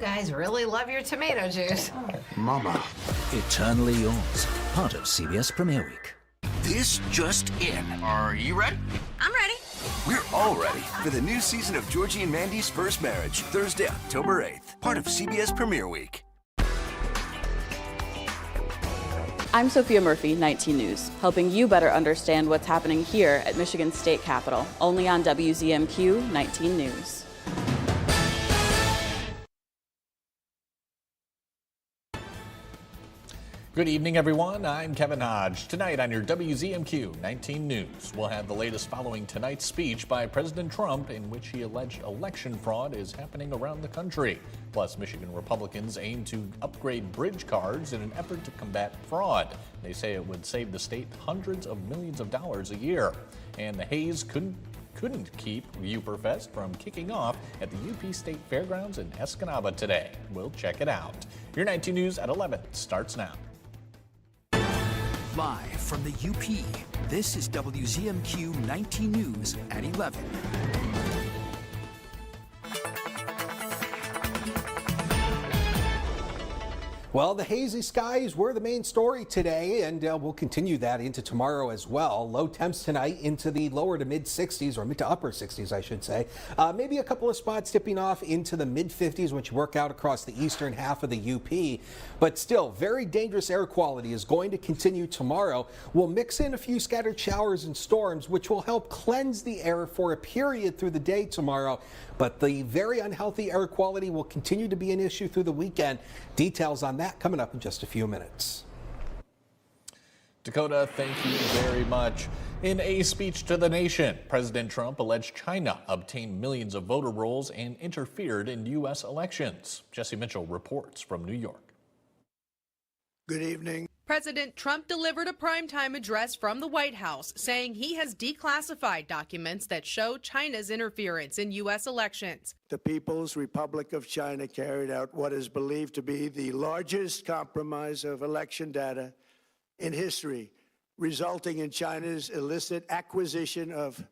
guys really love your tomato juice. Mama. Eternally yours. Part of CBS Premiere Week. This just in. Are you ready? I'm ready. We're all ready for the new season of Georgie and Mandy's First Marriage, Thursday, October 8th. Part of CBS Premiere Week. I'm Sophia Murphy, 19 News, helping you better understand what's happening here at Michigan's state capitol, only on WZMQ 19 News. Good evening, everyone. I'm Kevin Hodge. Tonight on your WZMQ 19 News, we'll have the latest following tonight's speech by President Trump in which he alleged election fraud is happening around the country. Plus, Michigan Republicans aim to upgrade bridge cards in an effort to combat fraud. They say it would save the state hundreds of millions of dollars a year. And the haze couldn't keep Upperfest from kicking off at the UP State Fairgrounds in Escanaba today. We'll check it out. Your 19 News at 11 starts now. Live from the UP, this is WZMQ 19 News at 11. Well, the hazy skies were the main story today, and we'll continue that into tomorrow as well. Low temps tonight into the lower to mid 60s, or mid to upper 60s, I should say. Maybe a couple of spots tipping off into the mid 50s, which work out across the eastern half of the UP. But still, very dangerous air quality is going to continue tomorrow. We'll mix in a few scattered showers and storms, which will help cleanse the air for a period through the day tomorrow. But the very unhealthy air quality will continue to be an issue through the weekend. Details on that coming up in just a few minutes. Dakota, thank you very much. In a speech to the nation, President Trump alleged China obtained millions of voter rolls and interfered in U.S. elections. Jesse Mitchell reports from New York. Good evening. President Trump delivered a primetime address from the White House saying he has declassified documents that show China's interference in U.S. elections. The People's Republic of China carried out what is believed to be the largest compromise of election data in history, resulting in China's illicit acquisition of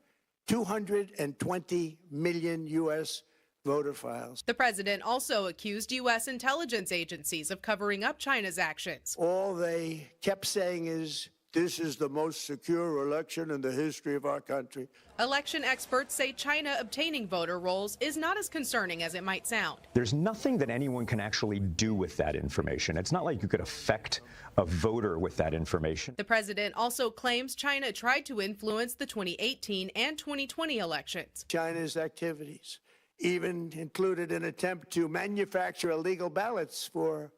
220 million U.S. voter files. The president also accused U.S. intelligence agencies of covering up China's actions. All they kept saying is, this is the most secure election in the history of our country. Election experts say China obtaining voter rolls is not as concerning as it might sound. There's nothing that anyone can actually do with that information. It's not like you could affect a voter with that information. The president also claims China tried to influence the 2018 and 2020 elections. China's activities even included an attempt to manufacture illegal ballots for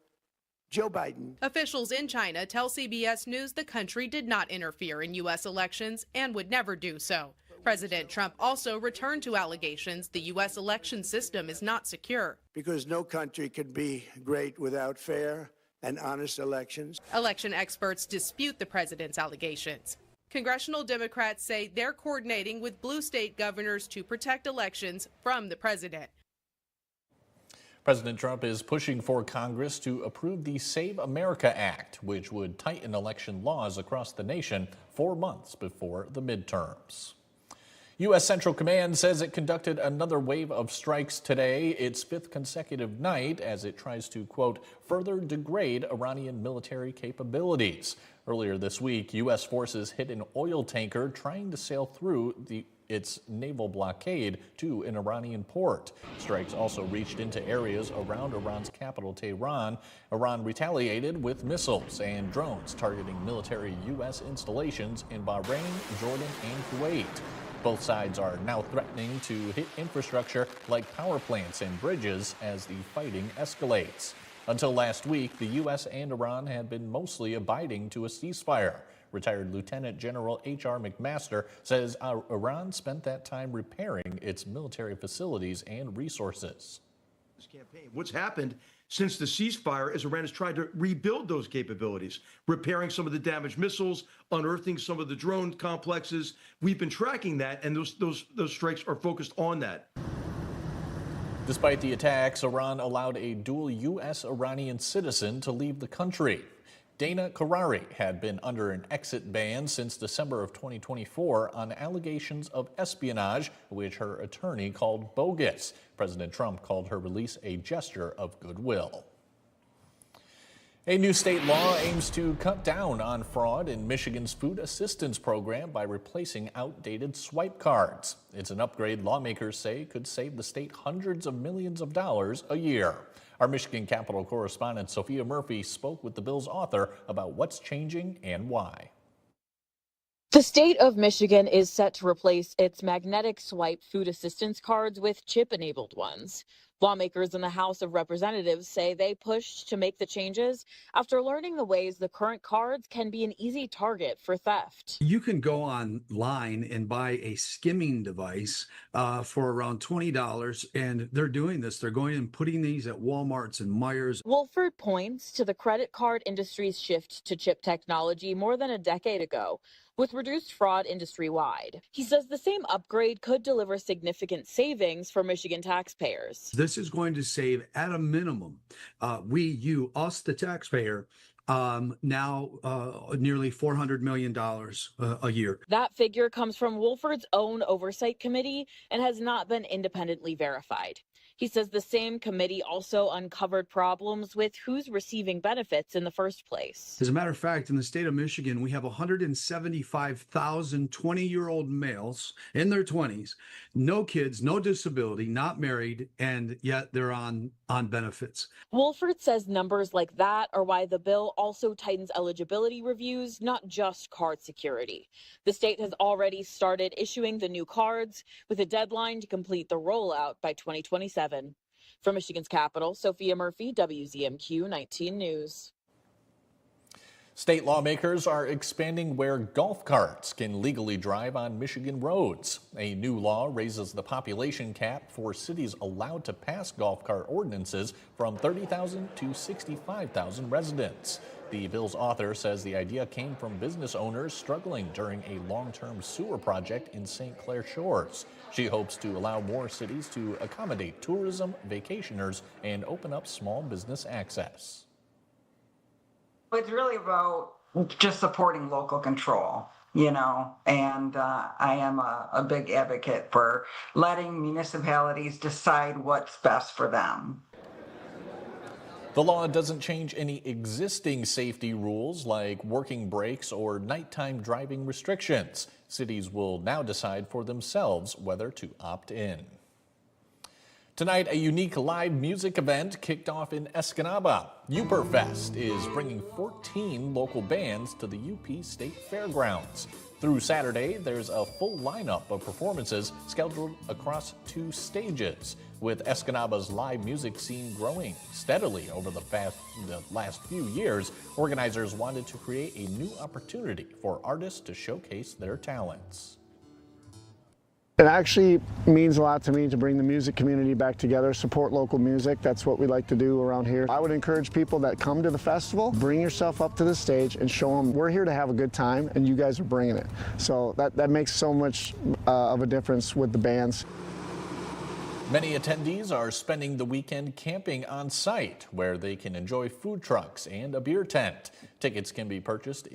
Joe Biden. Officials in China tell CBS News the country did not interfere in U.S. elections and would never do so. President Trump also returned to allegations the U.S. election system is not secure. Because no country can be great without fair and honest elections. Election experts dispute the president's allegations. Congressional Democrats say they're coordinating with blue state governors to protect elections from the president. President Trump is pushing for Congress to approve the Save America Act, which would tighten election laws across the nation 4 months before the midterms. U.S. Central Command says it conducted another wave of strikes today, its 5th consecutive night, as it tries to, quote, further degrade Iranian military capabilities. Earlier this week, U.S. forces hit an oil tanker trying to sail through its naval blockade to an Iranian port. Strikes also reached into areas around Iran's capital, Tehran. Iran retaliated with missiles and drones targeting military U.S. installations in Bahrain, Jordan, and Kuwait. Both sides are now threatening to hit infrastructure like power plants and bridges as the fighting escalates. Until last week, the U.S. and Iran had been mostly abiding to a ceasefire. Retired Lieutenant General H.R. McMaster says Iran spent that time repairing its military facilities and resources. What's happened since the ceasefire is Iran has tried to rebuild those capabilities, repairing some of the damaged missiles, unearthing some of the drone complexes. We've been tracking that, and those strikes are focused on that. Despite the attacks, Iran allowed a dual U.S.-Iranian citizen to leave the country. Dana Carrari had been under an exit ban since December of 2024 on allegations of espionage, which her attorney called bogus. President Trump called her release a gesture of goodwill. A new state law aims to cut down on fraud in Michigan's food assistance program by replacing outdated swipe cards. It's an upgrade lawmakers say could save the state hundreds of millions of dollars a year. Our Michigan Capitol correspondent Sophia Murphy spoke with the bill's author about what's changing and why. The state of Michigan is set to replace its magnetic swipe food assistance cards with chip-enabled ones. Lawmakers in the House of Representatives say they pushed to make the changes after learning the ways the current cards can be an easy target for theft. You can go online and buy a skimming device for around $20, and they're doing this. They're going and putting these at Walmarts and Myers. Wolford points to the credit card industry's shift to chip technology more than a decade ago, with reduced fraud industry-wide. He says the same upgrade could deliver significant savings for Michigan taxpayers. This is going to save, at a minimum, us, the taxpayer, now nearly $400 million a year. That figure comes from Wolford's own oversight committee and has not been independently verified. He says the same committee also uncovered problems with who's receiving benefits in the first place. As a matter of fact, in the state of Michigan, we have 175,000 20-year-old males in their 20s, no kids, no disability, not married, and yet they're on benefits. Wolford says numbers like that are why the bill also tightens eligibility reviews, not just card security. The state has already started issuing the new cards with a deadline to complete the rollout by 2027. From Michigan's capital, Sophia Murphy, WZMQ 19 News. State lawmakers are expanding where golf carts can legally drive on Michigan roads. A new law raises the population cap for cities allowed to pass golf cart ordinances from 30,000 to 65,000 residents. The bill's author says the idea came from business owners struggling during a long-term sewer project in St. Clair Shores. She hopes to allow more cities to accommodate tourism, vacationers, and open up small business access. It's really about just supporting local control, and I am a big advocate for letting municipalities decide what's best for them. The law doesn't change any existing safety rules like working brakes or nighttime driving restrictions. Cities will now decide for themselves whether to opt in. Tonight, a unique live music event kicked off in Escanaba. Upper Fest is bringing 14 local bands to the UP State Fairgrounds. Through Saturday, there's a full lineup of performances scheduled across 2 stages, with Escanaba's live music scene growing steadily over the last few years. Organizers wanted to create a new opportunity for artists to showcase their talents. It actually means a lot to me to bring the music community back together, support local music. That's what we like to do around here. I would encourage people that come to the festival, bring yourself up to the stage and show them we're here to have a good time and you guys are bringing it. So that makes so much of a difference with the bands. Many attendees are spending the weekend camping on site, where they can enjoy food trucks and a beer tent. Tickets can be purchased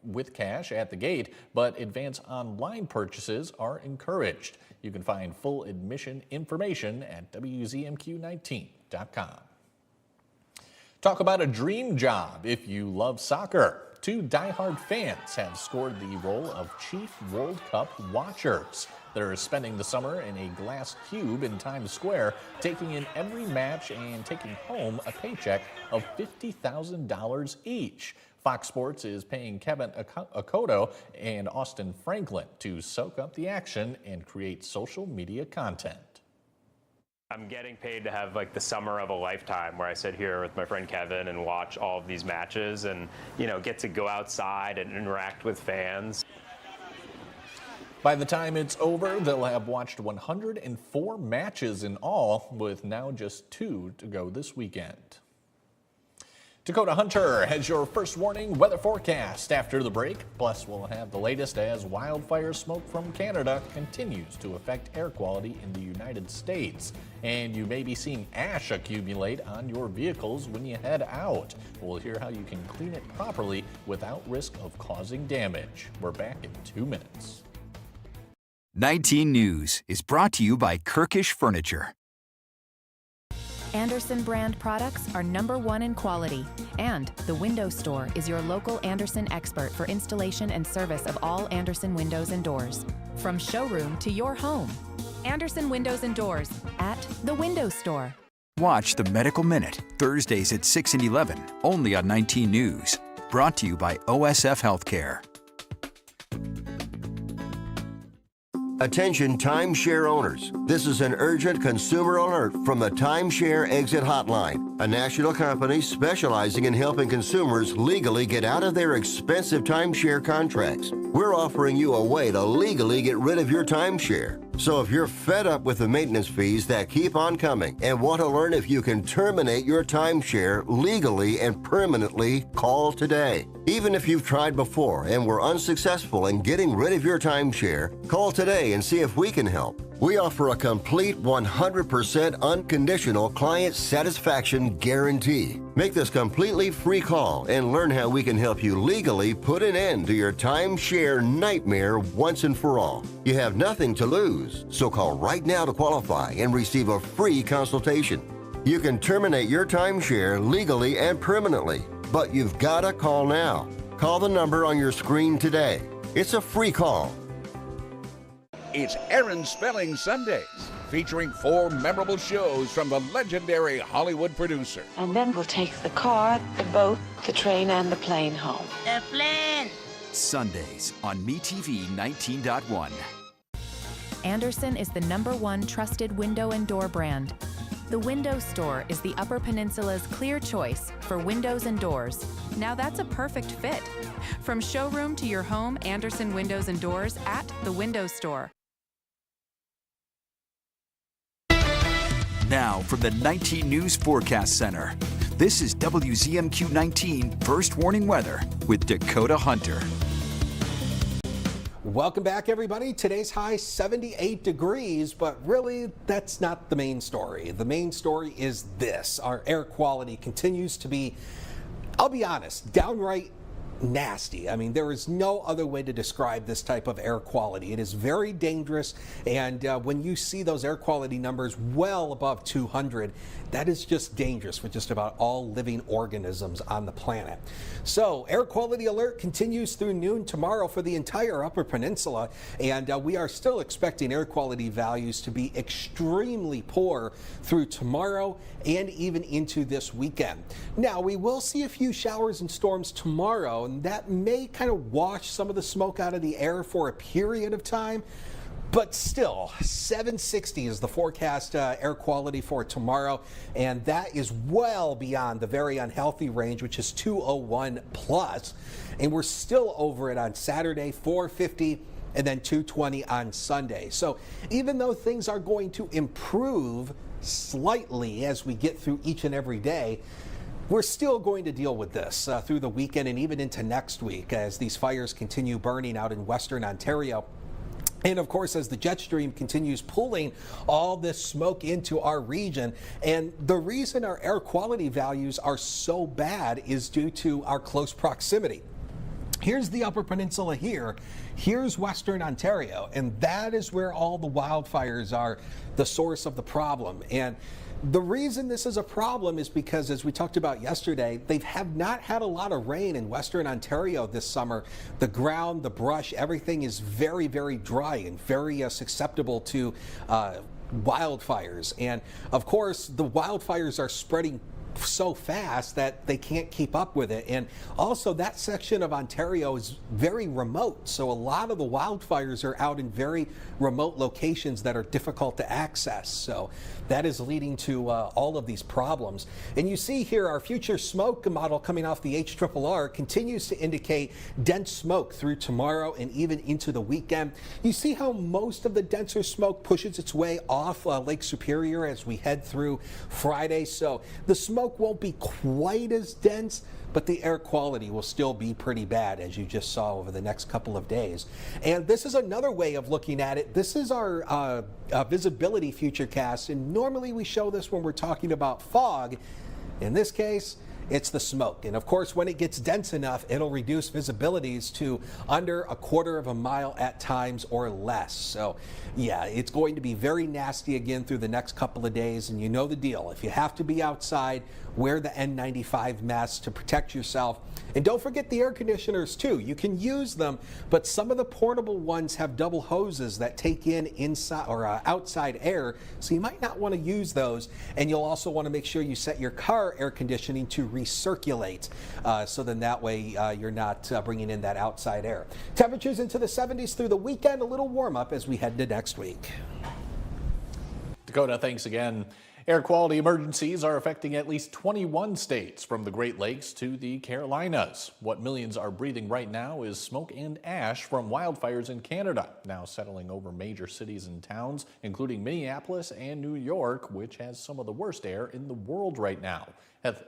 with cash at the gate, but advance online purchases are encouraged. You can find full admission information at WZMQ19.com. Talk about a dream job if you love soccer. 2 diehard fans have scored the role of Chief World Cup watchers. They're spending the summer in a glass cube in Times Square, taking in every match and taking home a paycheck of $50,000 each. Fox Sports is paying Kevin Akoto and Austin Franklin to soak up the action and create social media content. I'm getting paid to have like the summer of a lifetime where I sit here with my friend Kevin and watch all of these matches and, get to go outside and interact with fans. By the time it's over, they'll have watched 104 matches in all, with now just 2 to go this weekend. Dakota Hunter has your first warning weather forecast after the break. Plus, we'll have the latest as wildfire smoke from Canada continues to affect air quality in the United States. And you may be seeing ash accumulate on your vehicles when you head out. We'll hear how you can clean it properly without risk of causing damage. We're back in 2 minutes. 19 News is brought to you by Kirkish Furniture. Andersen brand products are #1 in quality, and the Window Store is your local Andersen expert for installation and service of all Andersen windows and doors. From showroom to your home, Andersen Windows and Doors at the Window Store. Watch the Medical Minute, Thursdays at 6 and 11, only on 19 News. Brought to you by OSF Healthcare. Attention timeshare owners. This is an urgent consumer alert from the Timeshare Exit Hotline, a national company specializing in helping consumers legally get out of their expensive timeshare contracts. We're offering you a way to legally get rid of your timeshare. So if you're fed up with the maintenance fees that keep on coming and want to learn if you can terminate your timeshare legally and permanently, call today. Even if you've tried before and were unsuccessful in getting rid of your timeshare, call today and see if we can help. We offer a complete 100% unconditional client satisfaction guarantee. Make this completely free call and learn how we can help you legally put an end to your timeshare nightmare once and for all. You have nothing to lose, so call right now to qualify and receive a free consultation. You can terminate your timeshare legally and permanently, but you've got to call now. Call the number on your screen today. It's a free call. It's Aaron Spelling Sundays, featuring 4 memorable shows from the legendary Hollywood producer. And then we'll take the car, the boat, the train, and the plane home. The plane! Sundays on MeTV 19.1. Andersen is the #1 trusted window and door brand. The Window Store is the Upper Peninsula's clear choice for windows and doors. Now that's a perfect fit. From showroom to your home, Andersen Windows and Doors at the Window Store. Now from the 19 News Forecast Center. This is WZMQ 19 First Warning Weather with Dakota Hunter. Welcome back, everybody. Today's high 78 degrees, but really that's not the main story. The main story is this. Our air quality continues to be, I'll be honest, downright nasty. I mean, there is no other way to describe this type of air quality. It is very dangerous, and when you see those air quality numbers well above 200, that is just dangerous for just about all living organisms on the planet. So, air quality alert continues through noon tomorrow for the entire Upper Peninsula, and we are still expecting air quality values to be extremely poor through tomorrow and even into this weekend. Now, we will see a few showers and storms tomorrow, and that may kind of wash some of the smoke out of the air for a period of time. But still, 760 is the forecast air quality for tomorrow, and that is well beyond the very unhealthy range, which is 201 plus. And we're still over it on Saturday, 450, and then 220 on Sunday. So even though things are going to improve slightly as we get through each and every day, we're still going to deal with this through the weekend and even into next week as these fires continue burning out in Western Ontario. And of course, as the jet stream continues pulling all this smoke into our region, and the reason our air quality values are so bad is due to our close proximity. Here's the Upper Peninsula here. Here's Western Ontario, and that is where all the wildfires are the source of the problem. And the reason this is a problem is because, as we talked about yesterday, they have not had a lot of rain in Western Ontario this summer. The ground, the brush, everything is very, very dry and very susceptible to wildfires. And of course, the wildfires are spreading so fast that they can't keep up with it. And also, that section of Ontario is very remote, so a lot of the wildfires are out in very remote locations that are difficult to access. So that is leading to all of these problems. And you see here our future smoke model coming off the HRRR continues to indicate dense smoke through tomorrow and even into the weekend. You see how most of the denser smoke pushes its way off Lake Superior as we head through Friday. So the smoke smoke won't be quite as dense, but the air quality will still be pretty bad, as you just saw over the next couple of days. And this is another way of looking at it. This is our visibility futurecast, and normally we show this when we're talking about fog. In this case, it's the smoke. And of course, when it gets dense enough, it'll reduce visibilities to under 1/4 of a mile at times or less. So yeah, it's going to be very nasty again through the next couple of days. And you know the deal. If you have to be outside, wear the N95 mask to protect yourself. And don't forget the air conditioners too. You can use them, but some of the portable ones have double hoses that take in inside or outside air. So you might not want to use those. And you'll also want to make sure you set your car air conditioning to recirculate. So then that way you're not bringing in that outside air. Temperatures into the 70s through the weekend, a little warm up as we head to next week. Dakota, thanks again. Air quality emergencies are affecting at least 21 states from the Great Lakes to the Carolinas. What millions are breathing right now is smoke and ash from wildfires in Canada, now settling over major cities and towns, including Minneapolis and New York, which has some of the worst air in the world right now.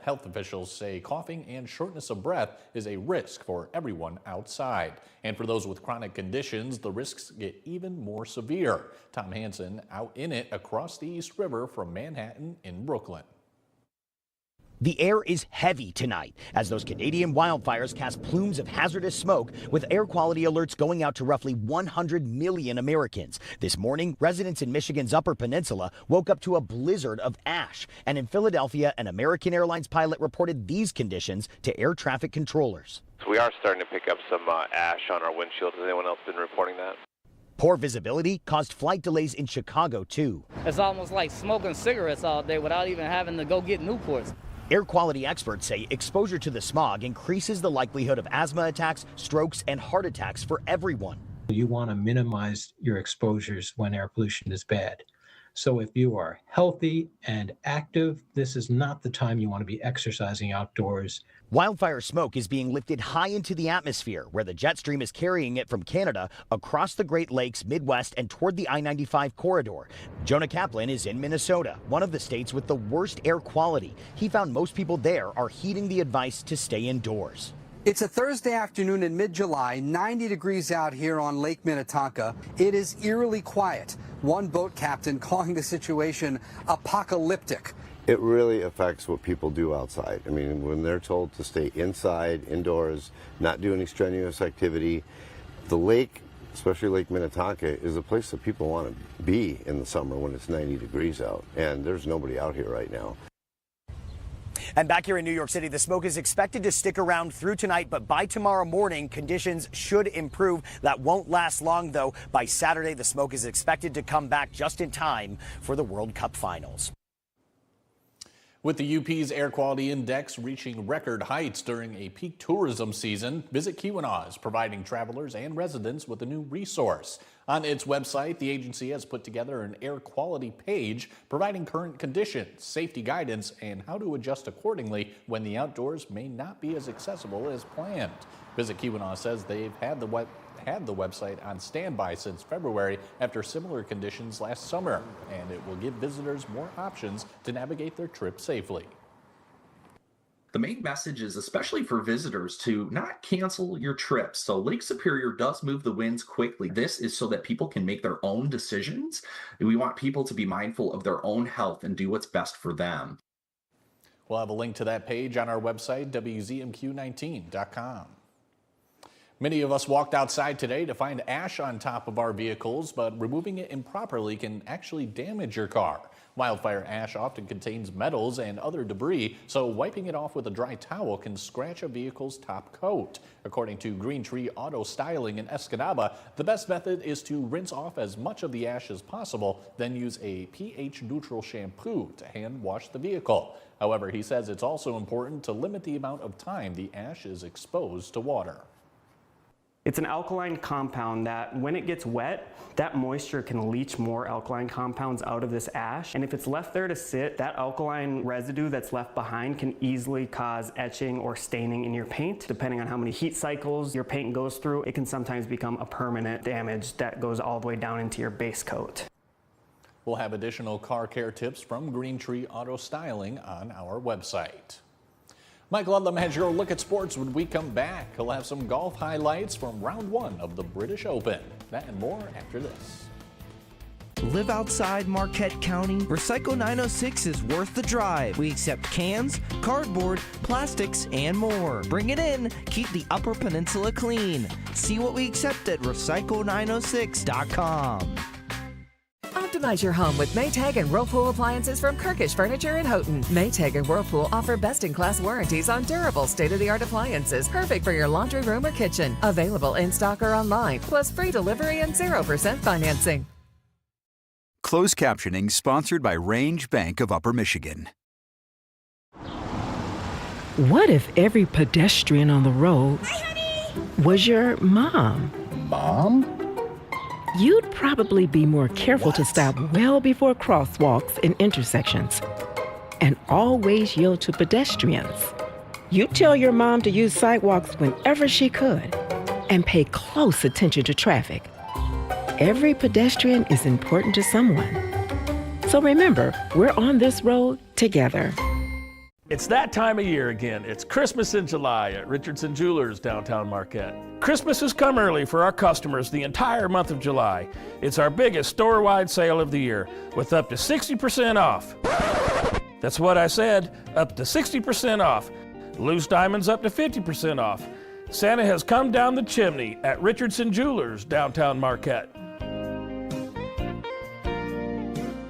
Health officials say coughing and shortness of breath is a risk for everyone outside. And for those with chronic conditions, the risks get even more severe. Tom Hansen out in it across the East River from Manhattan in Brooklyn. The air is heavy tonight as those Canadian wildfires cast plumes of hazardous smoke, with air quality alerts going out to roughly 100 million Americans. This morning, residents in Michigan's Upper Peninsula woke up to a blizzard of ash. And in Philadelphia, an American Airlines pilot reported these conditions to air traffic controllers. So we are starting to pick up some ash on our windshield. Has anyone else been reporting that? Poor visibility caused flight delays in Chicago, too. It's almost like smoking cigarettes all day without even having to go get Newports. Air quality experts say exposure to the smog increases the likelihood of asthma attacks, strokes, and heart attacks for everyone. You want to minimize your exposures when air pollution is bad. So if you are healthy and active, this is not the time you want to be exercising outdoors. Wildfire smoke is being lifted high into the atmosphere, where the jet stream is carrying it from Canada across the Great Lakes, Midwest, and toward the I-95 corridor. Jonah Kaplan is in Minnesota, one of the states with the worst air quality. He found most people there are heeding the advice to stay indoors. It's a Thursday afternoon in mid-July, 90 degrees out here on Lake Minnetonka. It is eerily quiet. One boat captain calling the situation apocalyptic. It really affects what people do outside. I mean, when they're told to stay inside, indoors, not do any strenuous activity, the lake, especially Lake Minnetonka, is a place that people want to be in the summer when it's 90 degrees out. And there's nobody out here right now. And back here in New York City, the smoke is expected to stick around through tonight, but by tomorrow morning, conditions should improve. That won't last long, though. By Saturday, the smoke is expected to come back just in time for the World Cup finals. With the UP's air quality index reaching record heights during a peak tourism season, Visit Keweenaw is providing travelers and residents with a new resource. On its website, the agency has put together an air quality page providing current conditions, safety guidance, and how to adjust accordingly when the outdoors may not be as accessible as planned. Visit Keweenaw says they've had the website on standby since February after similar conditions last summer, and it will give visitors more options to navigate their trip safely. The main message is, especially for visitors, to not cancel your trips. So Lake Superior does move the winds quickly. This is so that people can make their own decisions. We want people to be mindful of their own health and do what's best for them. We'll have a link to that page on our website, WZMQ19.com. Many of us walked outside today to find ash on top of our vehicles, but removing it improperly can actually damage your car. Wildfire ash often contains metals and other debris, so wiping it off with a dry towel can scratch a vehicle's top coat. According to Green Tree Auto Styling in Escanaba, the best method is to rinse off as much of the ash as possible, then use a pH-neutral shampoo to hand wash the vehicle. However, he says it's also important to limit the amount of time the ash is exposed to water. It's an alkaline compound that when it gets wet, that moisture can leach more alkaline compounds out of this ash. And if it's left there to sit, that alkaline residue that's left behind can easily cause etching or staining in your paint. Depending on how many heat cycles your paint goes through, it can sometimes become a permanent damage that goes all the way down into your base coat. We'll have additional car care tips from Green Tree Auto Styling on our website. Mike Ludlam has your look at sports when we come back. He'll have some golf highlights from round 1 of the British Open. That and more after this. Live outside Marquette County? Recycle 906 is worth the drive. We accept cans, cardboard, plastics, and more. Bring it in. Keep the Upper Peninsula clean. See what we accept at recycle906.com. Optimize your home with Maytag and Whirlpool appliances from Kirkish Furniture in Houghton. Maytag and Whirlpool offer best-in-class warranties on durable, state-of-the-art appliances, perfect for your laundry room or kitchen. Available in stock or online, plus free delivery and 0% financing. Closed captioning sponsored by Range Bank of Upper Michigan. What if every pedestrian on the road was your mom? Mom? You'd probably be more careful to stop well before crosswalks and intersections and always yield to pedestrians. You'd tell your mom to use sidewalks whenever she could and pay close attention to traffic. Every pedestrian is important to someone. So remember, we're on this road together. It's that time of year again. It's Christmas in July at Richardson Jewelers, downtown Marquette. Christmas has come early for our customers the entire month of July. It's our biggest store-wide sale of the year, with up to 60% off. That's what I said, up to 60% off. Loose diamonds up to 50% off. Santa has come down the chimney at Richardson Jewelers, downtown Marquette.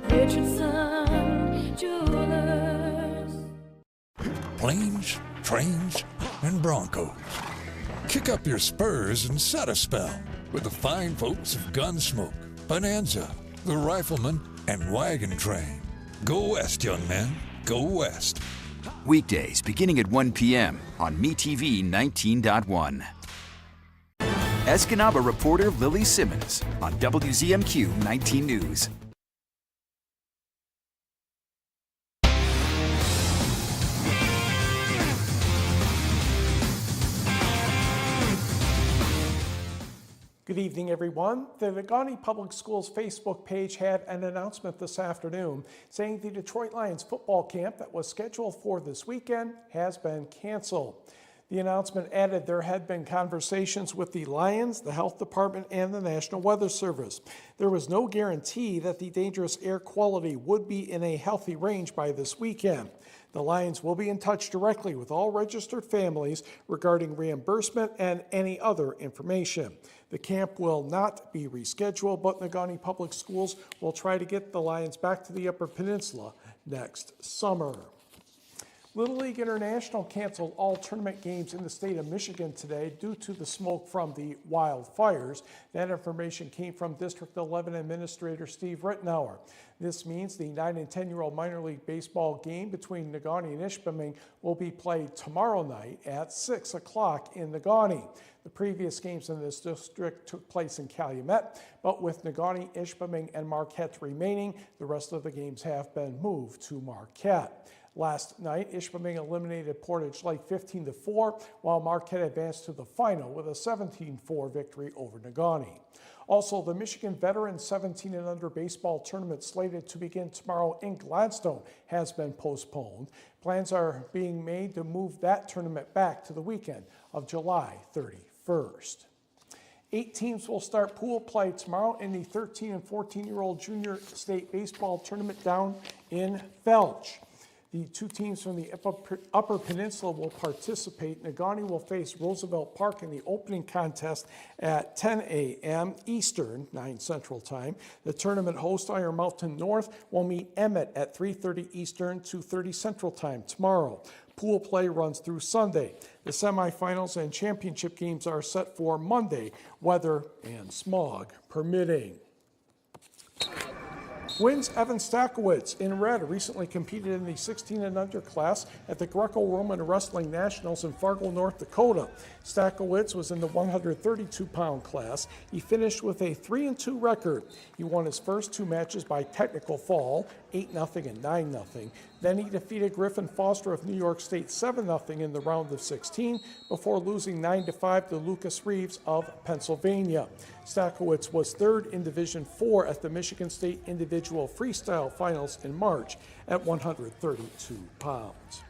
Richardson Jewelers. Planes, trains, and Broncos. Kick up your spurs and set a spell with the fine folks of Gunsmoke, Bonanza, the Rifleman, and Wagon Train. Go west, young man. Go west. Weekdays beginning at 1 p.m. on MeTV 19.1. Escanaba reporter Lily Simmons on WZMQ 19 News. Good evening, everyone. The Negaunee Public Schools Facebook page had an announcement this afternoon saying the Detroit Lions football camp that was scheduled for this weekend has been canceled. The announcement added there had been conversations with the Lions, the Health Department, and the National Weather Service. There was no guarantee that the dangerous air quality would be in a healthy range by this weekend. The Lions will be in touch directly with all registered families regarding reimbursement and any other information. The camp will not be rescheduled, but Negaunee Public Schools will try to get the Lions back to the Upper Peninsula next summer. Little League International canceled all tournament games in the state of Michigan today due to the smoke from the wildfires. That information came from District 11 Administrator Steve Rittenauer. This means the 9 and 10-year-old minor league baseball game between Negaunee and Ishpeming will be played tomorrow night at 6 o'clock in Negaunee. The previous games in this district took place in Calumet, but with Negaunee, Ishpeming, and Marquette remaining, the rest of the games have been moved to Marquette. Last night, Ishpeming eliminated Portage Lake 15-4, while Marquette advanced to the final with a 17-4 victory over Negaunee. Also, the Michigan Veterans 17 and under baseball tournament slated to begin tomorrow in Gladstone has been postponed. Plans are being made to move that tournament back to the weekend of July 31st. 8 teams will start pool play tomorrow in the 13 and 14-year-old junior state baseball tournament down in Felch. The 2 teams from the Upper Peninsula will participate. Negaunee will face Roosevelt Park in the opening contest at 10 a.m. Eastern, 9 Central Time. The tournament host, Iron Mountain North, will meet Emmett at 3:30 Eastern, 2:30 Central Time tomorrow. Pool play runs through Sunday. The semifinals and championship games are set for Monday, weather and smog permitting. Twins Evan Stakowicz in red recently competed in the 16 and under class at the Greco-Roman Wrestling Nationals in Fargo, North Dakota. Stakowicz was in the 132-pound class. He finished with a 3-2 record. He won his first 2 matches by technical fall 8-0 and 9-0. Then he defeated Griffin Foster of New York State 7-0 in the round of 16 before losing 9-5 to Lucas Reeves of Pennsylvania. Stakowicz was third in Division IV at the Michigan State Individual Freestyle Finals in March at 132 pounds.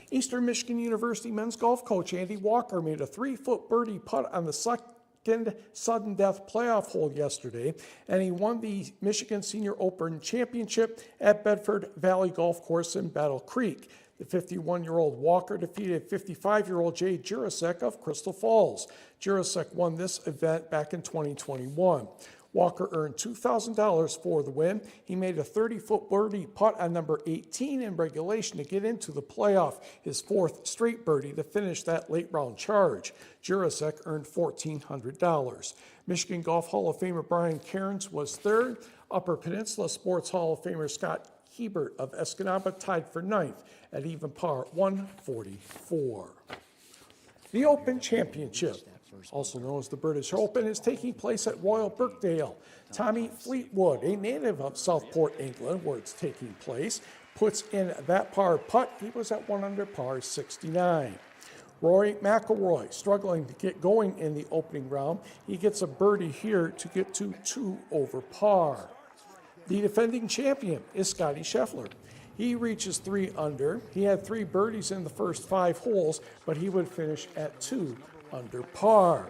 Eastern Michigan University men's golf coach Andy Walker made a 3-foot birdie putt on the second sudden death playoff hole yesterday, and he won the Michigan Senior Open Championship at Bedford Valley Golf Course in Battle Creek. The 51-year-old Walker defeated 55-year-old Jay Jurasek of Crystal Falls. Jurasek won this event back in 2021. Walker earned $2,000 for the win. He made a 30-foot birdie putt on number 18 in regulation to get into the playoff, his fourth straight birdie to finish that late-round charge. Jurasek earned $1,400. Michigan Golf Hall of Famer Brian Cairns was third. Upper Peninsula Sports Hall of Famer Scott Hebert of Escanaba tied for ninth at even par 144. The Open Championship, also known as the British Open, is taking place at Royal Birkdale. Tommy Fleetwood, a native of Southport, England, where it's taking place, puts in that par putt. He was at 1 under par 69. Rory McIlroy struggling to get going in the opening round. He gets a birdie here to get to 2 over par. The defending champion is Scottie Scheffler. He reaches 3 under. He had 3 birdies in the first 5 holes, but he would finish at 2 under par.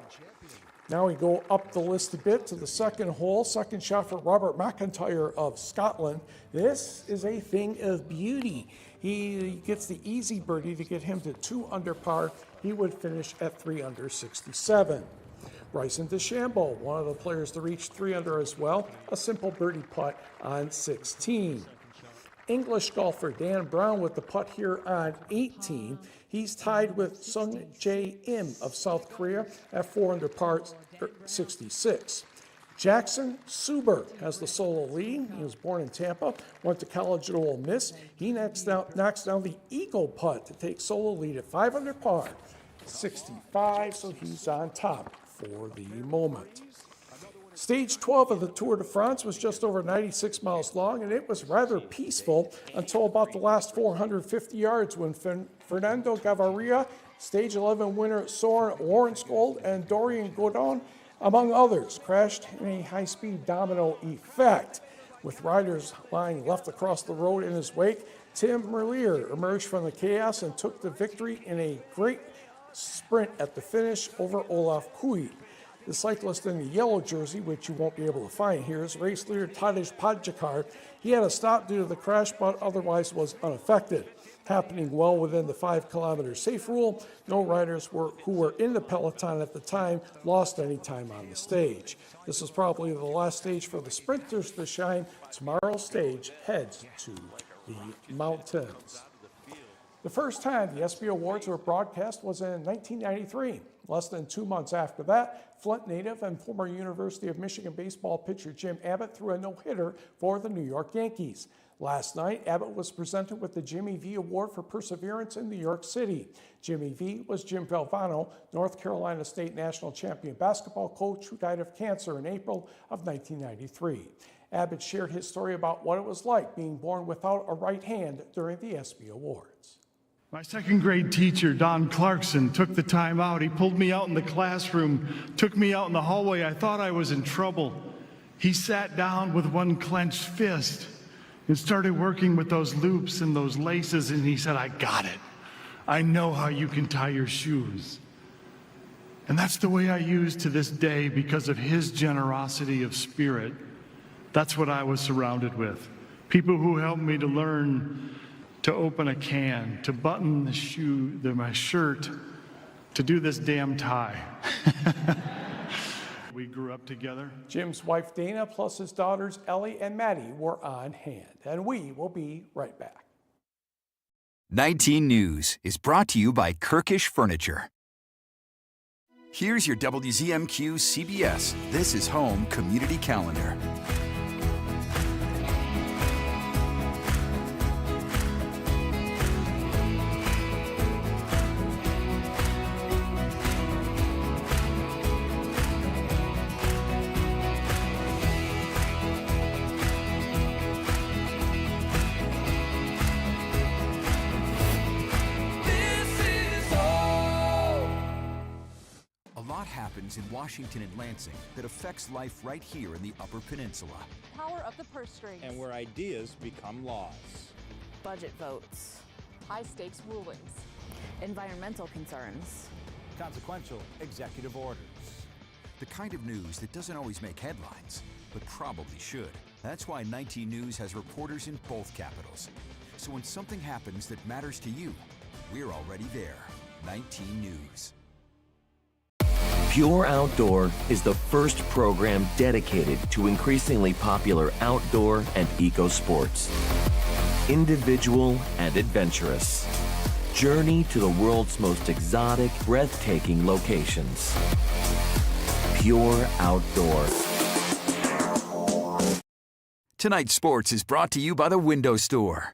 Now we go up the list a bit to the second hole. Second shot for Robert McIntyre of Scotland. This is a thing of beauty. He gets the easy birdie to get him to 2 under par. He would finish at 3 under 67. Bryson DeChambeau, one of the players to reach 3 under as well, a simple birdie putt on 16. English golfer Dan Brown with the putt here on 18. He's tied with Sung Jae Im of South Korea at 4 under par 66. Jackson Suber has the solo lead. He was born in Tampa, went to college at Ole Miss. He knocks down the eagle putt to take solo lead at 5 under par 65, so he's on top for the moment. Stage 12 of the Tour de France was just over 96 miles long, and it was rather peaceful until about the last 450 yards when Fernando Gaviria, Stage 11 winner Soren Warensgold, and Dorian Godon, among others, crashed in a high-speed domino effect. With riders lying left across the road in his wake, Tim Merlier emerged from the chaos and took the victory in a great sprint at the finish over Olaf Kui. The cyclist in the yellow jersey, which you won't be able to find here, is race leader Tadej Pogačar. He had a stop due to the crash, but otherwise was unaffected. Happening well within the 5-kilometer safe rule, no riders who were in the peloton at the time lost any time on the stage. This is probably the last stage for the sprinters to shine. Tomorrow's stage heads to the mountains. The first time the ESPY Awards were broadcast was in 1993. Less than 2 months after that, Flint native and former University of Michigan baseball pitcher Jim Abbott threw a no-hitter for the New York Yankees. Last night, Abbott was presented with the Jimmy V Award for Perseverance in New York City. Jimmy V was Jim Valvano, North Carolina State National Champion basketball coach who died of cancer in April of 1993. Abbott shared his story about what it was like being born without a right hand during the ESPY Awards. My second grade teacher, Don Clarkson, took the time out. He pulled me out in the classroom, took me out in the hallway. I thought I was in trouble. He sat down with one clenched fist and started working with those loops and those laces, and he said, "I got it. I know how you can tie your shoes." And that's the way I use to this day because of his generosity of spirit. That's what I was surrounded with. People who helped me to learn to open a can, to button my shirt, to do this damn tie. We grew up together. Jim's wife Dana plus his daughters Ellie and Maddie were on hand, and we will be right back. 19 News is brought to you by Kirkish Furniture. Here's your WZMQ CBS This is Home Community Calendar. happens in Washington and Lansing that affects life right here in the Upper Peninsula. Power of the purse strings. And where ideas become laws. Budget votes. High-stakes rulings. Environmental concerns. Consequential executive orders. The kind of news that doesn't always make headlines, but probably should. That's why 19 News has reporters in both capitals. So when something happens that matters to you, we're already there. 19 News. Pure Outdoor is the first program dedicated to increasingly popular outdoor and eco sports. Individual and adventurous. Journey to the world's most exotic, breathtaking locations. Pure Outdoor. Tonight's sports is brought to you by the Window Store.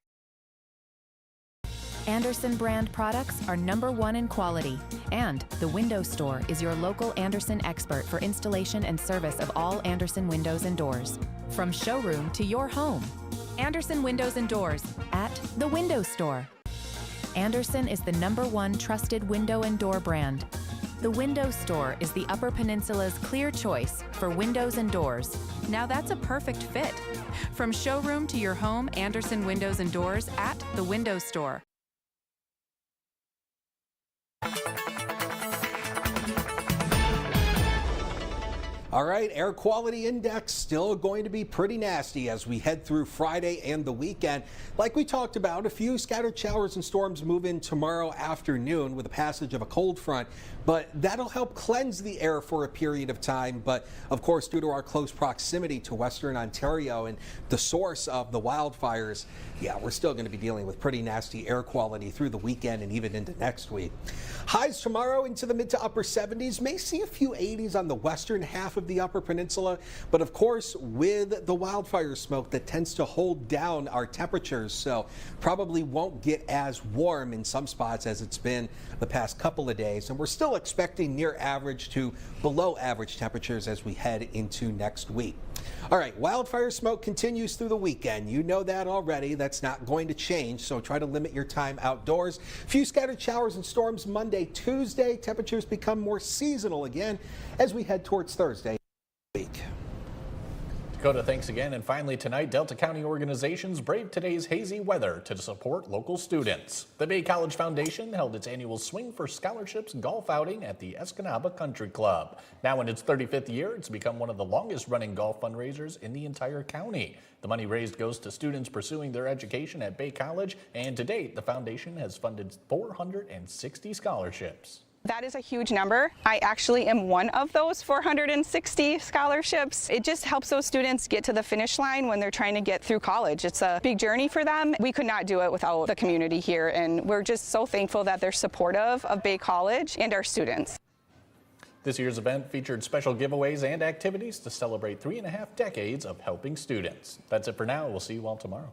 Andersen brand products are #1 in quality, and the Window Store is your local Andersen expert for installation and service of all Andersen windows and doors. From showroom to your home. Andersen Windows and Doors at the Window Store. Andersen is the #1 trusted window and door brand. The Window Store is the Upper Peninsula's clear choice for windows and doors. Now that's a perfect fit. From showroom to your home, Andersen Windows and Doors at the Window Store. All right, air quality index still going to be pretty nasty as we head through Friday and the weekend. Like we talked about, a few scattered showers and storms move in tomorrow afternoon with the passage of a cold front, but that'll help cleanse the air for a period of time. But of course, due to our close proximity to Western Ontario and the source of the wildfires, yeah, we're still going to be dealing with pretty nasty air quality through the weekend and even into next week. Highs tomorrow into the mid to upper 70s. May see a few 80s on the western half of the Upper Peninsula, but of course with the wildfire smoke that tends to hold down our temperatures, so probably won't get as warm in some spots as it's been the past couple of days, and we're still expecting near average to below average temperatures as we head into next week. All right, wildfire smoke continues through the weekend. You know that already. That's not going to change, so try to limit your time outdoors. A few scattered showers and storms Monday, Tuesday. Temperatures become more seasonal again as we head towards Thursday week. Dakota, thanks again. And finally tonight, Delta County organizations braved today's hazy weather to support local students. The Bay College Foundation held its annual Swing for Scholarships golf outing at the Escanaba Country Club. Now in its 35th year, it's become one of the longest running golf fundraisers in the entire county. The money raised goes to students pursuing their education at Bay College, and to date, the foundation has funded 460 scholarships. That is a huge number. I actually am one of those 460 scholarships. It just helps those students get to the finish line when they're trying to get through college. It's a big journey for them. We could not do it without the community here, and we're just so thankful that they're supportive of Bay College and our students. This year's event featured special giveaways and activities to celebrate 3.5 decades of helping students. That's it for now. We'll see you all tomorrow.